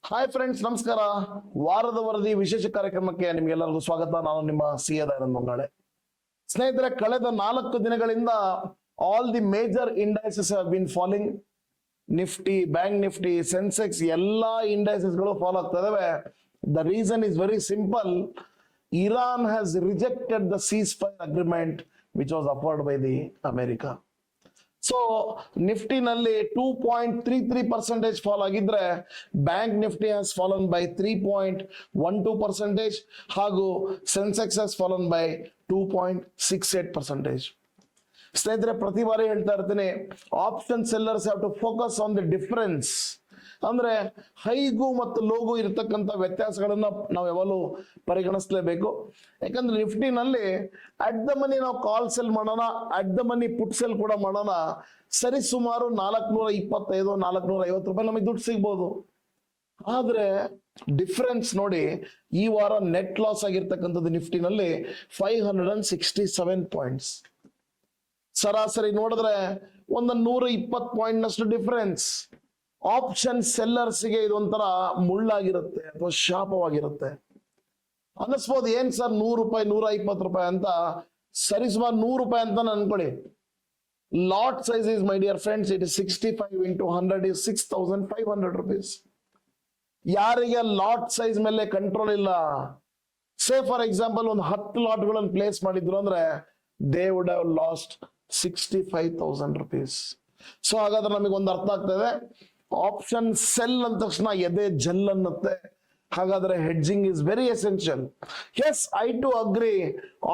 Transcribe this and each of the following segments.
Hi friends, ನಮಸ್ಕಾರ. ವಾರದ ವರದಿ ವಿಶೇಷ ಕಾರ್ಯಕ್ರಮಕ್ಕೆ ನಿಮ್ಗೆಲ್ಲರಿಗೂ ಸ್ವಾಗತ. ನಾನು ನಿಮ್ಮ ಸಿ.ಎ. ದಯಾನಂದ ಮಂಗಾಳೆ. ಸ್ನೇಹಿತರೆ, ಕಳೆದ 4 ದಿನಗಳಿಂದ all the major indices have been falling. Nifty, bank Nifty, Sensex ಎಲ್ಲಾ ಇಂಡೈಸಸ್ ಗಳು ಫಾಲೋ ಆಗ್ತಾ ಇದಾವೆ. The reason is very simple. Iran has rejected the ceasefire agreement which was offered by the America. So ನಿಫ್ಟಿನಲ್ಲಿ 2.33% ಫಾಲ್ ಆಗಿದ್ರೆ, bank Nifty has fallen by 3.12% ಹಾಗೂ Sensex has fallen by 2.68%. ಸ್ನೇಹಿತರೆ, ಪ್ರತಿ ಬಾರಿ ಹೇಳ್ತಾ ಇರ್ತೀನಿ, option sellers have to focus on the difference. ಅಂದ್ರೆ ಹೈಗೂ ಮತ್ತು ಲೋಗೂ ಇರತಕ್ಕಂಥ ವ್ಯತ್ಯಾಸಗಳನ್ನ ನಾವು ಯಾವಾಗಲೂ ಪರಿಗಣಿಸಲೇಬೇಕು. ಯಾಕಂದ್ರೆ ನಿಫ್ಟಿನಲ್ಲಿ ಅಟ್ ದ ಮನಿ ನಾವು ಕಾಲ್ ಸೆಲ್ ಮಾಡೋಣ, at the money put cell ಕೂಡ ಮಾಡೋಣ, ಸರಿ ಸುಮಾರು 425 450 ರೂಪಾಯಿ ನಮಗೆ ದುಡ್ಡು ಸಿಗ್ಬೋದು. ಆದ್ರೆ ಡಿಫರೆನ್ಸ್ ನೋಡಿ, ಈ ವಾರ ನೆಟ್ ಲಾಸ್ ಆಗಿರ್ತಕ್ಕಂಥದ್ದು ನಿಫ್ಟಿನಲ್ಲಿ 567 ಪಾಯಿಂಟ್ಸ್. ಸರಾಸರಿ ನೋಡಿದ್ರೆ ಒಂದು 120 ಪಾಯಿಂಟ್ ನಷ್ಟು ಡಿಫರೆನ್ಸ್. ಆಪ್ಷನ್ ಸೆಲ್ಲರ್ಸ್ಗೆ ಇದೊಂಥರ ಮುಳ್ಳಾಗಿರುತ್ತೆ ಅಥವಾ ಶಾಪವಾಗಿರುತ್ತೆ. ಅನ್ನಿಸ್ಬೋದು, ಏನ್ ಸರ್ 100 ರೂಪಾಯಿ 120 ರೂಪಾಯಿ ಅಂತ, ಸರಿ ಸುಮಾರು 100 ರೂಪಾಯಿ ಅಂತ ಅನ್ಕೊಳ್ಳಿ. Lot size is, my dear friends, it is 65 into 100 is 6500 rupees. ಯಾರಿಗೆ ಲಾಟ್ ಸೈಜ್ ಮೇಲೆ ಕಂಟ್ರೋಲ್ ಇಲ್ಲ, ಸೇ ಫಾರ್ ಎಕ್ಸಾಂಪಲ್ ಒಂದು 10 ಲಾಟ್ಗಳನ್ನು ಪ್ಲೇಸ್ ಮಾಡಿದ್ರು ಅಂದ್ರೆ they would have lost 65,000 rupees. So ಹಾಗಾದ್ರೆ ನಮಗೆ ಒಂದು ಅರ್ಥ ಆಗ್ತದೆ, ಆಪ್ಷನ್ ಸೆಲ್ ಅಂದ ತಕ್ಷಣ ಎದೆ ಜಲ್ ಅನ್ನತ್ತೆ. ಹಾಗಾದ್ರೆ hedging is very essential. Yes, I too agree,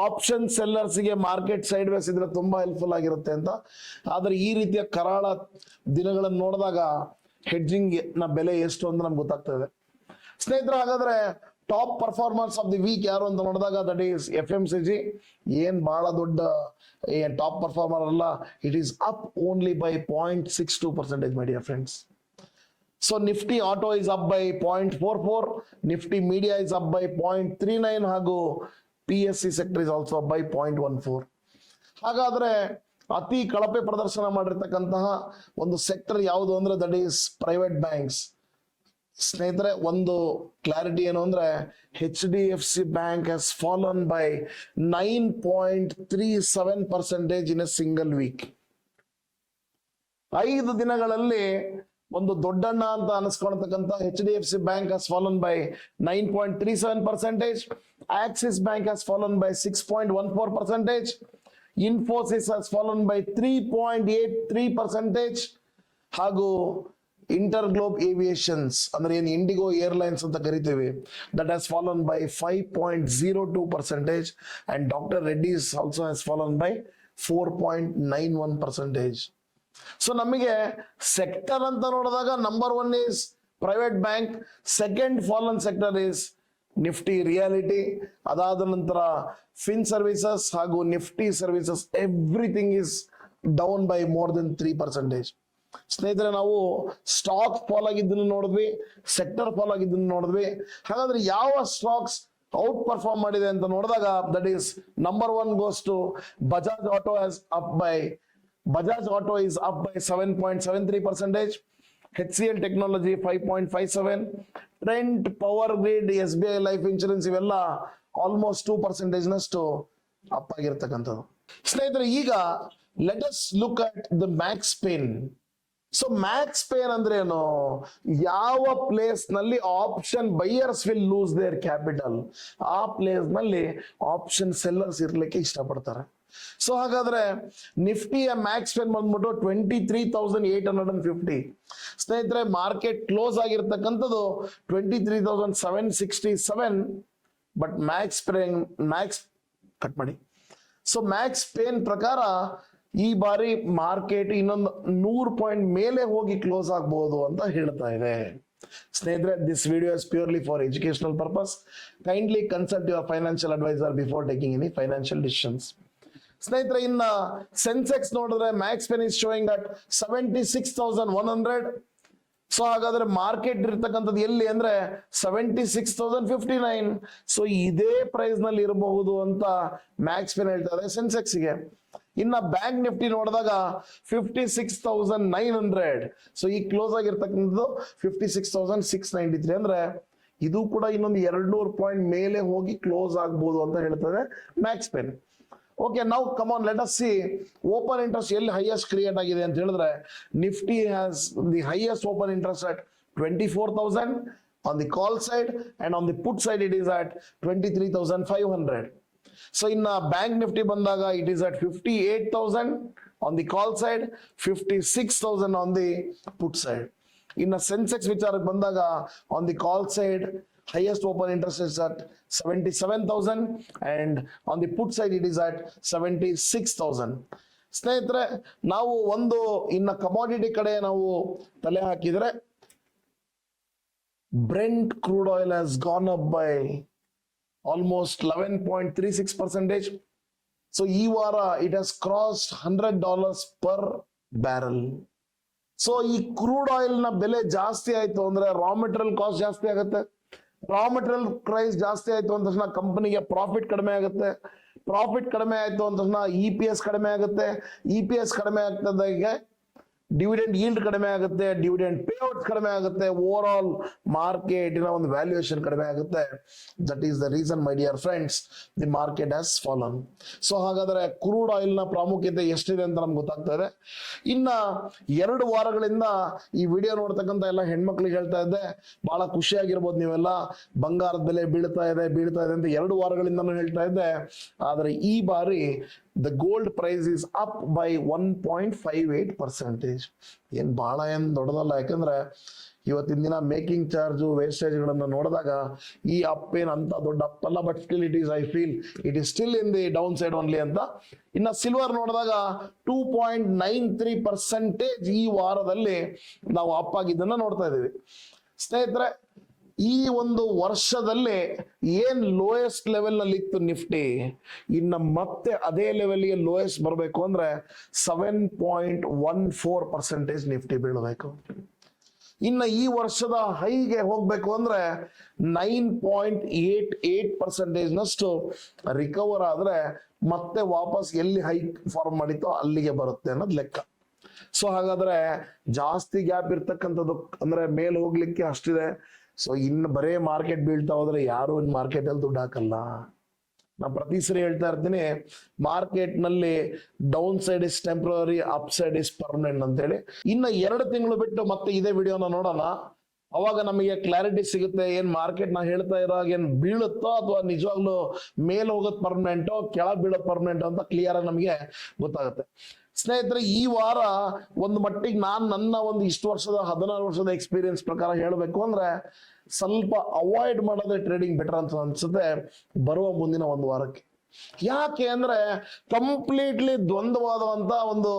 option sellers ಗೆ ಮಾರ್ಕೆಟ್ ಸೈಡ್ ವೇಸ್ ಇದ್ರೆ ತುಂಬಾ ಹೆಲ್ಪ್ಫುಲ್ ಆಗಿರುತ್ತೆ ಅಂತ. ಆದ್ರೆ ಈ ರೀತಿಯ ಕರಾಳ ದಿನಗಳನ್ನು ನೋಡಿದಾಗ ಹೆಡ್ಜಿಂಗ್ ನ ಬೆಲೆ ಎಷ್ಟು ಅಂತ ನಮ್ಗೆ ಗೊತ್ತಾಗ್ತದೆ. ಸ್ನೇಹಿತರೆ, ಹಾಗಾದ್ರೆ top performance of the week ಯಾರು ಅಂತ ನೋಡಿದಾಗ ದಟ್ ಈಸ್ FMCG. ಏನ್ ಬಹಳ ದೊಡ್ಡ ಟಾಪ್ ಪರ್ಫಾರ್ಮರ್ ಅಲ್ಲ, it is up only by 0.62%, my dear friends. So Nifty Auto is up by 0.44, Nifty Media is up by 0.39 ಹಾಗೂ PSC sector is also up by 0.14. ಹಾಗಾದ್ರೆ ಅತಿ ಕಳಪೆ ಪ್ರದರ್ಶನ ಮಾಡಿರ್ತಕ್ಕಂತಹ ಒಂದು ಸೆಕ್ಟರ್ ಯಾವುದು ಅಂದ್ರೆ ದಟ್ ಈಸ್ ಪ್ರೈವೇಟ್ ಬ್ಯಾಂಕ್ಸ್. ಸ್ನೇಹಿತರೆ, ಒಂದು ಕ್ಲಾರಿಟಿ ಏನು ಅಂದ್ರೆ HDFC bank has fallen by 9.37% in a single week. 5 ದಿನಗಳಲ್ಲಿ ಒಂದು ದೊಡ್ಡಣ್ಣ ಅಂತ ಅನಿಸ್ಕೊಳ್ತಕ್ಕಂಥ HDFC bank has fallen by 9.37%, Axis bank has fallen by 6.14%, Infosys has fallen by 3.83%, ಹಾಗೂ ಇಂಟರ್ ಗ್ಲೋಬ್ ಏವಿಯೇಷನ್ಸ್ ಅಂದ್ರೆ ಏನು ಇಂಡಿಗೋ ಏರ್ಲೈನ್ಸ್ ಅಂತ ಕರಿತೀವಿ, that has fallen by 5.02%, and doctor Reddy's also has fallen by 4.91%. So ನಮಗೆ ಸೆಕ್ಟರ್ ಅಂತ ನೋಡಿದಾಗ number 1 is private bank, second fallen sector is Nifty reality, ಅದಾದ ನಂತರ ಫಿನ್ ಸರ್ವಿಸಸ್ ಹಾಗೂ Nifty services. Everything is down by more than 3%. ಸ್ನೇಹಿತರೆ, ನಾವು stock fall ಆಗಿದ್ದನ್ನು ನೋಡಿದ್ವಿ, sector fall ಆಗಿದ್ದನ್ನು ನೋಡಿದ್ವಿ. ಹಾಗಾದ್ರೆ ಯಾವ ಸ್ಟಾಕ್ಸ್ ಔಟ್ ಪರ್ಫಾರ್ಮ್ ಮಾಡಿದೆ ಅಂತ ನೋಡಿದಾಗ that is number 1 goes to Bajaj Auto is up by 7.73%, HCL Technology 5.57, Trent Power Grid, SBI Life Insurance ಇವೆಲ್ಲ ಆಲ್ಮೋಸ್ಟ್ 2% ನಷ್ಟು ಅಪ್ ಆಗಿರ್ತಕ್ಕಂಥದ್ದು. ಸ್ನೇಹಿತರೆ, ಈಗ let us look at the Max pain. So Max pain ಅಂದ್ರೆ ಏನು? ಯಾವ ಪ್ಲೇಸ್ ನಲ್ಲಿ option buyers will lose there capital, ಆ ಪ್ಲೇಸ್ ನಲ್ಲಿ ಆಪ್ಷನ್ ಸೆಲ್ಲರ್ಸ್ ಇರ್ಲಿಕ್ಕೆ ಇಷ್ಟಪಡ್ತಾರೆ. ಸೊ ಹಾಗಾದ್ರೆ ನಿಫ್ಟಿಯ ಮ್ಯಾಕ್ಸ್ ಪೇನ್ ಬಂದ್ಬಿಟ್ಟು 23,850. ಸ್ನೇಹಿತರೆ, ಮಾರ್ಕೆಟ್ ಕ್ಲೋಸ್ ಆಗಿರ್ತಕ್ಕಂಥದ್ದು 23,767, ಬಟ್ ಮ್ಯಾಕ್ಸ್ ಕಟ್ ಮಾಡಿ. ಸೊ ಮ್ಯಾಕ್ಸ್ ಪೇನ್ ಪ್ರಕಾರ ಈ ಬಾರಿ ಮಾರ್ಕೆಟ್ ಇನ್ನೊಂದು 100 ಪಾಯಿಂಟ್ ಮೇಲೆ ಹೋಗಿ ಕ್ಲೋಸ್ ಆಗಬಹುದು ಅಂತ ಹೇಳ್ತಾ ಇದೆ. ಸ್ನೇಹಿತರೆ, this video is purely for educational purpose. Kindly consult your financial advisor before taking any financial decisions. ಸ್ನೇಹಿತರೆ, ಇನ್ನ ಸೆನ್ಸೆಕ್ಸ್ ನೋಡಿದ್ರೆ max pain is showing at 76,100. So ಹಾಗಾದ್ರೆ ಮಾರ್ಕೆಟ್ ಇರ್ತಕ್ಕಂಥದ್ದು ಎಲ್ಲಿ ಅಂದ್ರೆ 76,059. ಸೊ ಇದೇ ಪ್ರೈಸ್ ನಲ್ಲಿ ಇರಬಹುದು ಅಂತ ಮ್ಯಾಕ್ಸ್ ಪೇನ್ ಹೇಳ್ತಾ ಇದೆ ಸೆನ್ಸೆಕ್ಸ್ ಗೆ. ಇನ್ನ ಬ್ಯಾಂಕ್ ನಿಫ್ಟಿ ನೋಡಿದಾಗ 56,900. ಸೊ ಈ ಕ್ಲೋಸ್ ಆಗಿರ್ತಕ್ಕಂಥದ್ದು 56,693. ಅಂದ್ರೆ ಇದು ಕೂಡ ಇನ್ನೊಂದು 200 ಪಾಯಿಂಟ್ ಮೇಲೆ ಹೋಗಿ ಕ್ಲೋಸ್ ಆಗ್ಬೋದು ಅಂತ ಹೇಳ್ತದೆ ಮ್ಯಾಕ್ಸ್ ಪೆನ್. ಓಕೆ, ನಾವು come on let us see open interest ಎಲ್ಲಿ ಹೈಯೆಸ್ಟ್ ಕ್ರಿಯೇಟ್ ಆಗಿದೆ ಅಂತ ಹೇಳಿದ್ರೆ, Nifty has the highest open interest at 24,000 on the call side, and on the put side it is at 23,500. So in bank nifty bandaga it is at 58,000 on the call side, 56,000 on the put side. In Sensex vicharak bandaga on the call side highest open interest is at 77,000 and on the put side it is at 76,000. ಸ್ನೇಹಿತರೆ, ನಾವು ಒಂದು ಇನ್ನ commodity ಕಡೆ ನಾವು ತಲೆ ಹಾಕಿದ್ರೆ, Brent crude oil has gone up by almost 11.36%. So ಈ ವಾರ it has crossed $100 per barrel. So ಈ ಕ್ರೂಡ್ ಆಯಿಲ್ ನ ಬೆಲೆ ಜಾಸ್ತಿ ಆಯ್ತು ಅಂದ್ರೆ ರಾ ಮೆಟೀರಿಯಲ್ ಕಾಸ್ಟ್ ಜಾಸ್ತಿ ಆಗುತ್ತೆ. ರಾ ಮೆಟೀರಿಯಲ್ ಪ್ರೈಸ್ ಜಾಸ್ತಿ ಆಯ್ತು ಅಂದ ತಕ್ಷಣ ಕಂಪನಿಗೆ ಪ್ರಾಫಿಟ್ ಕಡಿಮೆ ಆಗುತ್ತೆ. ಪ್ರಾಫಿಟ್ ಕಡಿಮೆ ಆಯ್ತು ಅಂದ ತಕ್ಷಣ EPS ಕಡಿಮೆ ಆಗುತ್ತೆ. EPS ಕಡಿಮೆ ಆಗ್ತದಾಗೆ ಡಿವಿಡೆಂಡ್ ಈಲ್ಡ್ ಕಡಿಮೆ ಆಗುತ್ತೆ, ಡಿವಿಡೆಂಡ್ ಪೇಔಟ್ಸ್ ಕಡಿಮೆ ಆಗುತ್ತೆ, ಓವರ್ ಆಲ್ ಮಾರ್ಕೆಟಿನ ಒಂದು ವ್ಯಾಲ್ಯೂಯೇಷನ್ ಕಡಿಮೆ ಆಗುತ್ತೆ. That is the reason my dear friends, the market has fallen. So ಹಾಗಾದ್ರೆ ಕ್ರೂಡ್ ಆಯಿಲ್ ನ ಪ್ರಾಮುಖ್ಯತೆ ಎಷ್ಟಿದೆ ಅಂತ ನಮ್ಗೆ ಗೊತ್ತಾಗ್ತಾ ಇದೆ. ಇನ್ನ 2 ವಾರಗಳಿಂದ ಈ ವಿಡಿಯೋ ನೋಡ್ತಕ್ಕಂಥ ಎಲ್ಲ ಹೆಣ್ಮಕ್ಳಿಗೆ ಹೇಳ್ತಾ ಇದ್ದೆ, ಬಹಳ ಖುಷಿಯಾಗಿರ್ಬೋದು ನೀವೆಲ್ಲ, ಬಂಗಾರದ ಬೆಲೆ ಬೀಳ್ತಾ ಇದೆ ಅಂತ 2 ವಾರಗಳಿಂದನೂ ಹೇಳ್ತಾ ಇದ್ದೆ. ಆದ್ರೆ ಈ ಬಾರಿ the gold price is up by 1.58%. ಏನ್ ಬಹಳ ಏನ್ ದೊಡ್ಡದಲ್ಲ, ಯಾಕಂದ್ರೆ ಇವತ್ತಿನ ದಿನ ಮೇಕಿಂಗ್ ಚಾರ್ಜು ವೇಸ್ಟೇಜ್ ಗಳನ್ನ ನೋಡಿದಾಗ ಈ ಅಪ್ ಏನ್ ಅಂತ ದೊಡ್ಡ ಅಪ್ ಅಲ್ಲ, but still it is, I feel it is still in the down side only ಅಂತ. ಇನ್ನ ಸಿಲ್ವರ್ ನೋಡಿದಾಗ 2.93% ಈ ವಾರದಲ್ಲಿ ನಾವು ಅಪ್ ಆಗಿದ್ದನ್ನ ನೋಡ್ತಾ ಇದೀವಿ. ಸ್ನೇಹಿತರೆ, ಈ ಒಂದು ವರ್ಷದಲ್ಲಿ ಏನ್ ಲೋಯೆಸ್ಟ್ ಲೆವೆಲ್ ನಲ್ಲಿ ಇತ್ತು ನಿಫ್ಟಿ, ಇನ್ನ ಮತ್ತೆ ಅದೇ ಲೆವೆಲ್ಗೆ ಲೋಯೆಸ್ಟ್ ಬರಬೇಕು ಅಂದ್ರೆ 7.14% ನಿಫ್ಟಿ ಬೀಳಬೇಕು. ಇನ್ನ ಈ ವರ್ಷದ ಹೈಗೆ ಹೋಗ್ಬೇಕು ಅಂದ್ರೆ 9.88% ನಷ್ಟು ರಿಕವರ್ ಆದ್ರೆ ಮತ್ತೆ ವಾಪಸ್ ಎಲ್ಲಿ ಹೈ ಫಾರ್ಮ್ ಮಾಡಿತ್ತೋ ಅಲ್ಲಿಗೆ ಬರುತ್ತೆ ಅನ್ನೋದು ಲೆಕ್ಕ. ಸೊ ಹಾಗಾದ್ರೆ ಜಾಸ್ತಿ ಗ್ಯಾಪ್ ಇರ್ತಕ್ಕಂಥದ್ದು ಅಂದ್ರೆ ಮೇಲೆ ಹೋಗ್ಲಿಕ್ಕೆ ಅಷ್ಟಿದೆ. ಸೊ ಇನ್ನು ಬರೇ ಮಾರ್ಕೆಟ್ ಬೀಳ್ತಾ ಹೋದ್ರೆ ಯಾರು ಮಾರ್ಕೆಟ್ ಅಲ್ಲಿ ದುಡ್ಡು ಹಾಕಲ್ಲ. ನಾನು ಪ್ರತಿ ಸರಿ ಹೇಳ್ತಾ ಇರ್ತೀನಿ, ಮಾರ್ಕೆಟ್ ನಲ್ಲಿ down side is temporary, up side is permanent ಅಂತ ಹೇಳಿ. ಇನ್ನು 2 ತಿಂಗಳು ಬಿಟ್ಟು ಮತ್ತೆ ಇದೇ ವಿಡಿಯೋನ ನೋಡೋಣ. ಅವಾಗ ನಮಗೆ ಕ್ಲಾರಿಟಿ ಸಿಗುತ್ತೆ, ಏನ್ ಮಾರ್ಕೆಟ್ ನಾ ಹೇಳ್ತಾ ಇರೋವಾಗ ಏನ್ ಬೀಳುತ್ತೋ ಅಥವಾ ನಿಜವಾಗ್ಲೂ ಮೇಲ್ ಹೋಗೋದ್ ಪರ್ಮನೆಂಟೋ ಕೆಳಗ್ ಬೀಳೋದ್ ಪರ್ಮನೆಂಟೋ ಅಂತ ಕ್ಲಿಯರ್ ಆಗಿ ನಮಗೆ ಗೊತ್ತಾಗುತ್ತೆ. ಸ್ನೇಹಿತರೆ, ಈ ವಾರ ಒಂದು ಮಟ್ಟಿಗೆ ನನ್ನ ಒಂದು ಇಷ್ಟು ವರ್ಷದ 16 ವರ್ಷದ ಎಕ್ಸ್ಪೀರಿಯನ್ಸ್ ಪ್ರಕಾರ ಹೇಳಬೇಕು ಅಂದ್ರೆ ಸ್ವಲ್ಪ ಅವಾಯ್ಡ್ ಮಾಡೋದೇ ಟ್ರೇಡಿಂಗ್ ಬೆಟರ್ ಅಂತ ಅನ್ಸುತ್ತೆ ಬರುವ ಮುಂದಿನ ಒಂದು ವಾರಕ್ಕೆ. ಯಾಕೆ ಅಂದ್ರೆ ಕಂಪ್ಲೀಟ್ಲಿ ದ್ವಂದ್ವವಾದಂತ ಒಂದು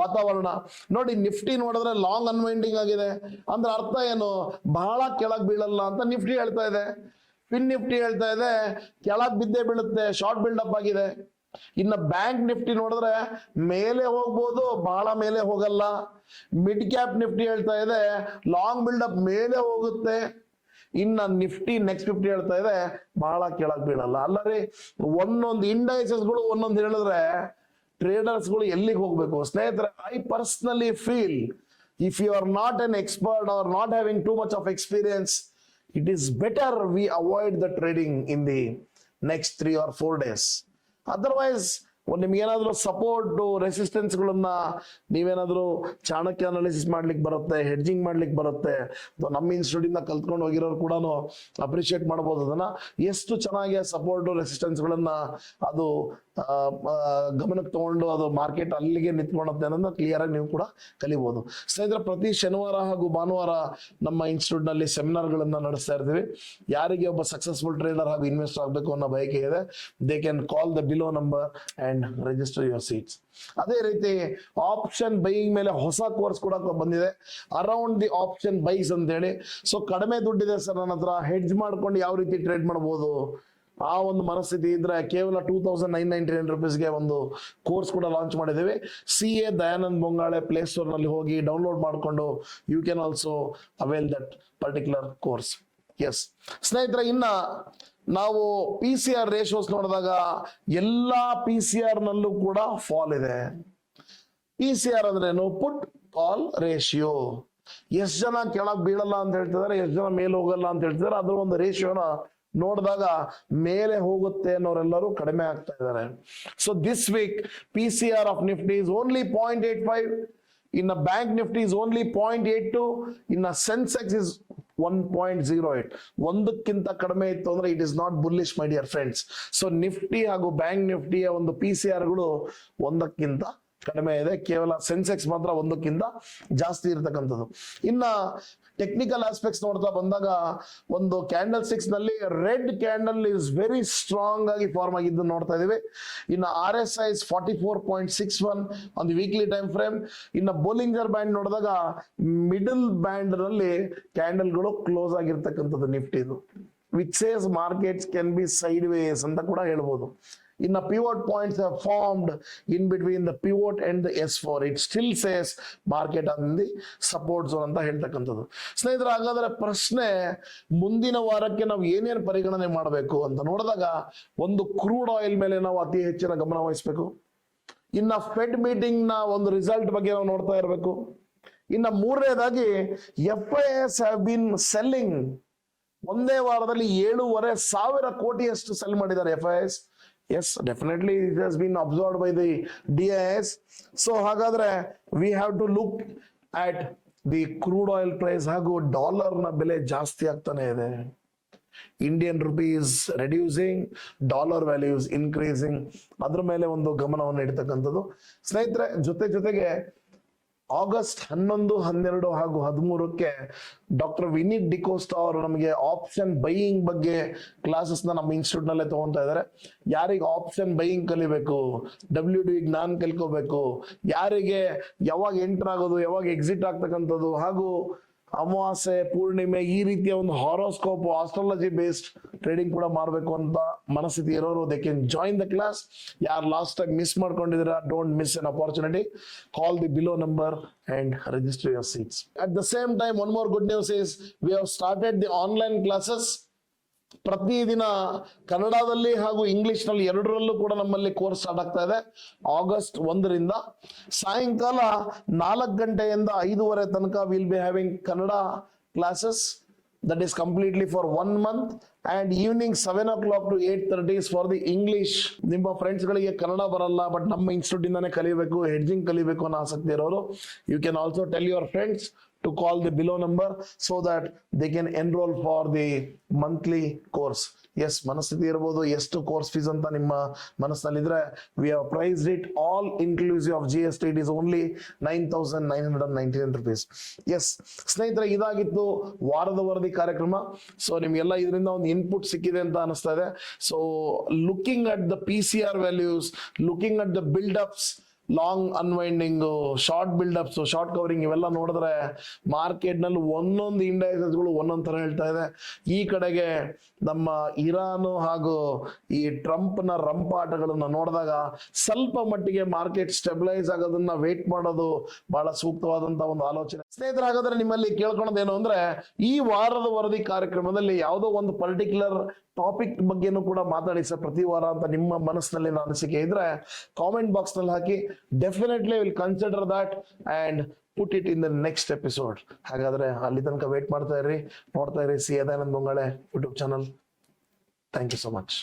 ವಾತಾವರಣ. ನೋಡಿ, ನಿಫ್ಟಿ ನೋಡಿದ್ರೆ ಲಾಂಗ್ ಅನ್ವೈಂಡಿಂಗ್ ಆಗಿದೆ ಅಂದ್ರೆ ಅರ್ಥ ಏನು, ಬಹಳ ಕೆಳಗ್ ಬೀಳಲ್ಲ ಅಂತ ನಿಫ್ಟಿ ಹೇಳ್ತಾ ಇದೆ. ಫಿನ್ ನಿಫ್ಟಿ ಹೇಳ್ತಾ ಇದೆ ಕೆಳಗ್ ಬಿದ್ದೇ ಬೀಳುತ್ತೆ, ಶಾರ್ಟ್ ಬಿಲ್ಡಪ್ ಆಗಿದೆ. ಇನ್ನ ಬ್ಯಾಂಕ್ ನಿಫ್ಟಿ ನೋಡಿದ್ರೆ ಮೇಲೆ ಹೋಗ್ಬೋದು, ಬಹಳ ಮೇಲೆ ಹೋಗಲ್ಲ. ಮಿಡ್ ಕ್ಯಾಪ್ ನಿಫ್ಟಿ ಹೇಳ್ತಾ ಇದೆ ಲಾಂಗ್ ಬಿಲ್ಡಪ್ ಮೇಲೆ ಹೋಗುತ್ತೆ. ಇನ್ನ ನಿಫ್ಟಿ ನೆಕ್ಸ್ಟ್ 50 ಹೇಳ್ತಾ ಇದೆ ಬಹಳ ಕೆಳಗ್ ಬೀಳಲ್ಲ. ಅಲ್ಲರಿ ಒಂದೊಂದು ಇಂಡೈಸಸ್ ಗಳು ಒಂದೊಂದು ಹೇಳಿದ್ರೆ ಟ್ರೇಡರ್ಸ್ ಗಳು ಎಲ್ಲಿಗೆ ಹೋಗ್ಬೇಕು? ಸ್ನೇಹಿತರೆ, I personally feel if you are not an expert or not having too much of experience, it is better we avoid the trading in the next 3 or 4 days. Otherwise ನಿಮ್ಗೇನಾದ್ರೂ support resistance ಗಳನ್ನ ನೀವೇನಾದ್ರೂ Chanakya analysis ಮಾಡ್ಲಿಕ್ಕೆ ಬರುತ್ತೆ, hedging ಮಾಡ್ಲಿಕ್ಕೆ ಬರುತ್ತೆ. ನಮ್ಮ institute ಇಂದ ಕಲ್ತ್ಕೊಂಡು ಹೋಗಿರೋರು ಕೂಡ ಅಪ್ರಿಶಿಯೇಟ್ ಮಾಡಬಹುದು ಅದನ್ನ, ಎಷ್ಟು ಚೆನ್ನಾಗಿ ಸಪೋರ್ಟ್ ರೆಸಿಸ್ಟೆನ್ಸ್ ಗಳನ್ನ ಅದು ಗಮನಕ್ಕೆ ತಗೊಂಡು ಅದು ಮಾರ್ಕೆಟ್ ಅಲ್ಲಿಗೆ ನಿಂತ್ಕೊಳ್ಳುತ್ತೆ ಅನ್ನೋದನ್ನ ಕ್ಲಿಯರ್ ಆಗಿ ನೀವು ಕೂಡ ಕಲಿಬಹುದು. ಸ್ನೇಹಿತರೆ, ಪ್ರತಿ ಶನಿವಾರ ಹಾಗೂ ಭಾನುವಾರ ನಮ್ಮ ಇನ್ಸ್ಟಿಟ್ಯೂಟ್ ನಲ್ಲಿ ಸೆಮಿನಾರ್ ಗಳನ್ನ ನಡೆಸ್ತಾ ಇರ್ತೀವಿ. ಯಾರಿಗೆ ಒಬ್ಬ ಸಕ್ಸಸ್ಫುಲ್ ಟ್ರೇಡರ್ ಹಾಗೂ ಇನ್ವೆಸ್ಟರ್ ಆಗಬೇಕು ಅನ್ನೋ ಬಯಕೆ ಇದೆ, they can call the below number and register your seats. ಅದೇ ರೀತಿ ಆಪ್ಷನ್ ಬೈಯಿಂಗ್ ಮೇಲೆ ಹೊಸ ಕೋರ್ಸ್ ಕೂಡ ಬಂದಿದೆ, ಅರೌಂಡ್ ದಿ ಆಪ್ಷನ್ ಬೈಸ್ ಅಂತ ಹೇಳಿ. ಸೊ ಕಡಿಮೆ ದುಡ್ಡಿದೆ ಸರ್ ನನ್ನ ಹತ್ರ, ಹೆಡ್ಜ್ ಮಾಡ್ಕೊಂಡು ಯಾವ ರೀತಿ ಟ್ರೇಡ್ ಮಾಡಬಹುದು ಆ ಒಂದು ಮನಸ್ಥಿತಿ ಇದ್ರೆ ಕೇವಲ 2,999 rupeesಗೆ ಒಂದು ಕೋರ್ಸ್ ಕೂಡ ಲಾಂಚ್ ಮಾಡಿದ್ದೀವಿ. CA Dayanand Bongale play store ನಲ್ಲಿ ಹೋಗಿ ಡೌನ್ಲೋಡ್ ಮಾಡಿಕೊಂಡು you can also avail that particular course. Yes ಸ್ನೇಹಿತರೆ, ಇನ್ನ ನಾವು ಪಿ ಸಿ ಆರ್ ರೇಷಿಯೋಸ್ ನೋಡಿದಾಗ ಎಲ್ಲಾ ಪಿ ಸಿ ಆರ್ ನಲ್ಲೂ ಕೂಡ ಫಾಲ್ ಇದೆ. ಪಿ ಸಿ ಆರ್ ಅಂದ್ರೇನು? ಪುಟ್ ಕಾಲ್ ರೇಷಿಯೋ. ಎಷ್ಟ್ ಜನ ಕೆಳಗ್ ಬೀಳಲ್ಲ ಅಂತ ಹೇಳ್ತಿದಾರೆ, ಎಷ್ಟ್ ಜನ ಮೇಲೆ ಹೋಗಲ್ಲ ಅಂತ ಹೇಳ್ತಿದಾರೆ, ಅದ್ರ ಒಂದು ರೇಷಿಯೋನ ನೋಡಿದಾಗ ಮೇಲೆ ಹೋಗುತ್ತೆ ಅನ್ನೋರೆಲ್ಲರೂ ಕಡಿಮೆ ಆಗ್ತಾ ಇದ್ದಾರೆ. So this week P C R of Nifty is only 0.85, ಇನ್ನ ಬ್ಯಾಂಕ್ ನಿಫ್ಟಿ ಇಸ್ ಓನ್ಲಿ 0.82, ಇನ್ನ ಸೆನ್ಸೆಕ್ಸ್ ಇಸ್ 1.08. ಒಂದಕ್ಕಿಂತ ಕಡಿಮೆ ಇತ್ತು ಅಂದ್ರೆ it is not bullish my dear friends. So Nifty ಹಾಗೂ ಬ್ಯಾಂಕ್ ನಿಫ್ಟಿಯ ಒಂದು ಪಿ ಸಿ ಆರ್ ಗಳು ಒಂದಕ್ಕಿಂತ ಕಡಿಮೆ ಇದೆ, ಕೇವಲ ಸೆನ್ಸೆಕ್ಸ್ ಮಾತ್ರ ಒಂದಕ್ಕಿಂತ ಜಾಸ್ತಿ ಇರತಕ್ಕಂಥದ್ದು. ಇನ್ನ ಟೆಕ್ನಿಕಲ್ ಆಸ್ಪೆಕ್ಟ್ಸ್ ನೋಡ್ತಾ ಬಂದಾಗ ಒಂದು ಕ್ಯಾಂಡಲ್ ಸ್ಟಿಕ್ಸ್ ನಲ್ಲಿ red candle is very strong ಆಗಿ ಫಾರ್ಮ್ ಆಗಿದ್ದು ನೋಡ್ತಾ ಇದೀವಿ. ಇನ್ನು R S I 44.61 on the weekly time frame. ಇನ್ನು ಬೋಲಿಂಜರ್ ಬ್ಯಾಂಡ್ ನೋಡಿದಾಗ ಮಿಡಲ್ ಬ್ಯಾಂಡ್ ನಲ್ಲಿ ಕ್ಯಾಂಡಲ್ ಗಳು ಕ್ಲೋಸ್ ಆಗಿರ್ತಕ್ಕಂಥದ್ದು ನಿಫ್ಟಿದು, which says markets can be sideways ಅಂತ ಕೂಡ ಹೇಳ್ಬೋದು. ಇನ್ನು pivot points have formed in between the pivot and the S4. It still says market on the support zone ಅಂತ ಹೇಳ್ತಕ್ಕಂಥದ್ದು. ಸ್ನೇಹಿತರೆ, ಹಾಗಾದ್ರೆ ಪ್ರಶ್ನೆ, ಮುಂದಿನ ವಾರಕ್ಕೆ ನಾವು ಏನೇನು ಪರಿಗಣನೆ ಮಾಡಬೇಕು ಅಂತ ನೋಡಿದಾಗ, ಒಂದು ಕ್ರೂಡ್ ಆಯಿಲ್ ಮೇಲೆ ನಾವು ಅತಿ ಹೆಚ್ಚಿನ ಗಮನ ವಹಿಸಬೇಕು. ಇನ್ನ ಫೆಡ್ ಮೀಟಿಂಗ್ ನ ಒಂದು ರಿಸಲ್ಟ್ ಬಗ್ಗೆ ನಾವು ನೋಡ್ತಾ ಇರಬೇಕು. ಇನ್ನ ಮೂರನೇದಾಗಿ FIIs have been selling. ಒಂದೇ ವಾರದಲ್ಲಿ 7,500 ಕೋಟಿಯಷ್ಟು ಸೆಲ್ ಮಾಡಿದ್ದಾರೆ FIIs. Yes, definitely it has been absorbed by the DIS. So ಹಾಗಾದ್ರೆ we have to look at the crude oil price ಹಾಗೂ ಡಾಲರ್ ನ ಬೆಲೆ ಜಾಸ್ತಿ ಆಗ್ತಾನೆ ಇದೆ. Indian rupees reducing, dollar values increasing, ಅದ್ರ ಮೇಲೆ ಒಂದು ಗಮನವನ್ನು ಇಡ್ತಕ್ಕಂಥದ್ದು. ಸ್ನೇಹಿತರೆ, ಜೊತೆಗೆ ಆಗಸ್ಟ್ 11, 12 ಹಾಗೂ 13ಕ್ಕೆ ಡಾಕ್ಟರ್ ವಿನೀತ್ ಡಿಕೋಸ್ಟಾ ಅವರು ನಮಗೆ ಆಪ್ಷನ್ ಬೈಯಿಂಗ್ ಬಗ್ಗೆ ಕ್ಲಾಸಸ್ ನಮ್ಮ ಇನ್ಸ್ಟಿಟ್ಯೂಟ್ ನಲ್ಲೇ ತಗೊಂತಾ ಇದ್ದಾರೆ. ಯಾರಿಗೆ ಆಪ್ಷನ್ ಬೈಯಿಂಗ್ ಕಲಿಬೇಕು, WD ಜ್ಞಾನ ಕಲ್ಕೋಬೇಕು, ಯಾರಿಗೆ ಯಾವಾಗ ಎಂಟರ್ ಆಗೋದು, ಯಾವಾಗ ಎಕ್ಸಿಟ್ ಆಗ್ತಕ್ಕಂಥದ್ದು, ಹಾಗೂ ಅಮಾವಾಸ್ಯೆ, ಪೂರ್ಣಿಮೆ ಈ ರೀತಿಯ ಒಂದು ಹಾರೋಸ್ಕೋಪ್, ಆಸ್ಟ್ರಾಲಜಿ ಬೇಸ್ಡ್ ಟ್ರೇಡಿಂಗ್ ಕೂಡ ಮಾಡಬೇಕು ಅಂತ ಮನಸ್ಥಿತಿ ಇರೋರು they can join the class. ಯಾರು ಲಾಸ್ಟ್ ಟೈಮ್ ಮಿಸ್ ಮಾಡ್ಕೊಂಡಿದ್ದೀರಾ, don't miss an opportunity. Call the below number and register your seats. At the same time, one more good news is we have started the online classes. ಪ್ರತಿದಿನ ಕನ್ನಡದಲ್ಲಿ ಹಾಗೂ English ನಲ್ಲಿ ಎರಡರಲ್ಲೂ ಕೂಡ ನಮ್ಮಲ್ಲಿ course start ಆಗ್ತಾ ಇದೆ. ಆಗಸ್ಟ್ 1ರಿಂದ ಸಾಯಂಕಾಲ 4 ಗಂಟೆಯಿಂದ 5:30 ತನಕ will be having Kannada classes. That is completely for 1 month, and evening 7 o'clock to 8:30 is for the English. ನಿಮ್ಮ ಫ್ರೆಂಡ್ಸ್ ಗಳಿಗೆ ಕನ್ನಡ ಬರಲ್ಲ ಬಟ್ ನಮ್ಮ ಇನ್ಸ್ಟಿಟ್ಯೂಟ್ ಇಂದಾನೆ ಕಲಿಬೇಕು, ಹೆಡ್ಜಿಂಗ್ ಕಲಿಬೇಕು ಅನ್ನೋ ಆಸಕ್ತಿ ಇರೋರು, you can also tell your friends to call the below number so that they can enroll for the monthly course. Yes, ಮನಸ್ಥಿತಿ ಇರಬಹುದು ಎಷ್ಟು ಕೋರ್ಸ್ ಫೀಸ್ ಅಂತ ನಿಮ್ಮ ಮನಸ್ಸಿನಲ್ಲಿದ್ರೆ, we have priced it all inclusive of GST. It is only 9,999 rupees. Yes, ಸ್ನೇಹಿತರೆ, ಇದಾಗಿತ್ತು ವಾರದ ವರದಿ ಕಾರ್ಯಕ್ರಮ. ಸೊ ನಿಮ್ಗೆಲ್ಲ ಇದರಿಂದ ಒಂದು ಇನ್ಪುಟ್ ಸಿಕ್ಕಿದೆ ಅಂತ ಅನಿಸ್ತಾ ಇದೆ. So looking at the PCR values, looking at the buildups, long unwinding, short buildups, short covering, ಇವೆಲ್ಲ ನೋಡಿದ್ರೆ ಮಾರ್ಕೆಟ್ ನಲ್ಲಿ ಒಂದೊಂದು ಇಂಡೈಸಸ್ ಗಳು ಒಂದೊಂದ್ ತರ ಹೇಳ್ತಾ ಇದೆ. ಈ ಕಡೆಗೆ ನಮ್ಮ ಇರಾನ್ ಹಾಗೂ ಈ ಟ್ರಂಪ್ ನ ರಂಪಾಟಗಳನ್ನ ನೋಡಿದಾಗ ಸ್ವಲ್ಪ ಮಟ್ಟಿಗೆ ಮಾರ್ಕೆಟ್ ಸ್ಟೆಬಿಲೈಸ್ ಆಗೋದನ್ನ ವೇಟ್ ಮಾಡೋದು ಬಹಳ ಸೂಕ್ತವಾದಂತ ಒಂದು ಆಲೋಚನೆ. ಸ್ನೇಹಿತರೆ, ಹಾಗಾದ್ರೆ ನಿಮ್ಮಲ್ಲಿ ಕೇಳ್ಕೊಳೋದೇನು ಅಂದ್ರೆ, ಈ ವಾರದ ವರದಿ ಕಾರ್ಯಕ್ರಮದಲ್ಲಿ ಯಾವುದೋ ಒಂದು ಪರ್ಟಿಕ್ಯುಲರ್ ಟಾಪಿಕ್ ಬಗ್ಗೆನೂ ಕೂಡ ಮಾತಾಡಿ ಸರ್ ಪ್ರತಿ ವಾರ ಅಂತ ನಿಮ್ಮ ಮನಸ್ಸಿನಲ್ಲಿ ಅನಿಸಿಕೆ ಇದ್ರೆ ಕಾಮೆಂಟ್ ಬಾಕ್ಸ್ ನಲ್ಲಿ ಹಾಕಿ. Definitely will consider that and put it in the next episode. ಹಾಗಾದ್ರೆ ಅಲ್ಲಿ ತನಕ ವೇಟ್ ಮಾಡ್ತಾ ಇರಿ, ನೋಡ್ತಾ ಇರಿ C Dayanand Mungale YouTube channel. Thank you so much.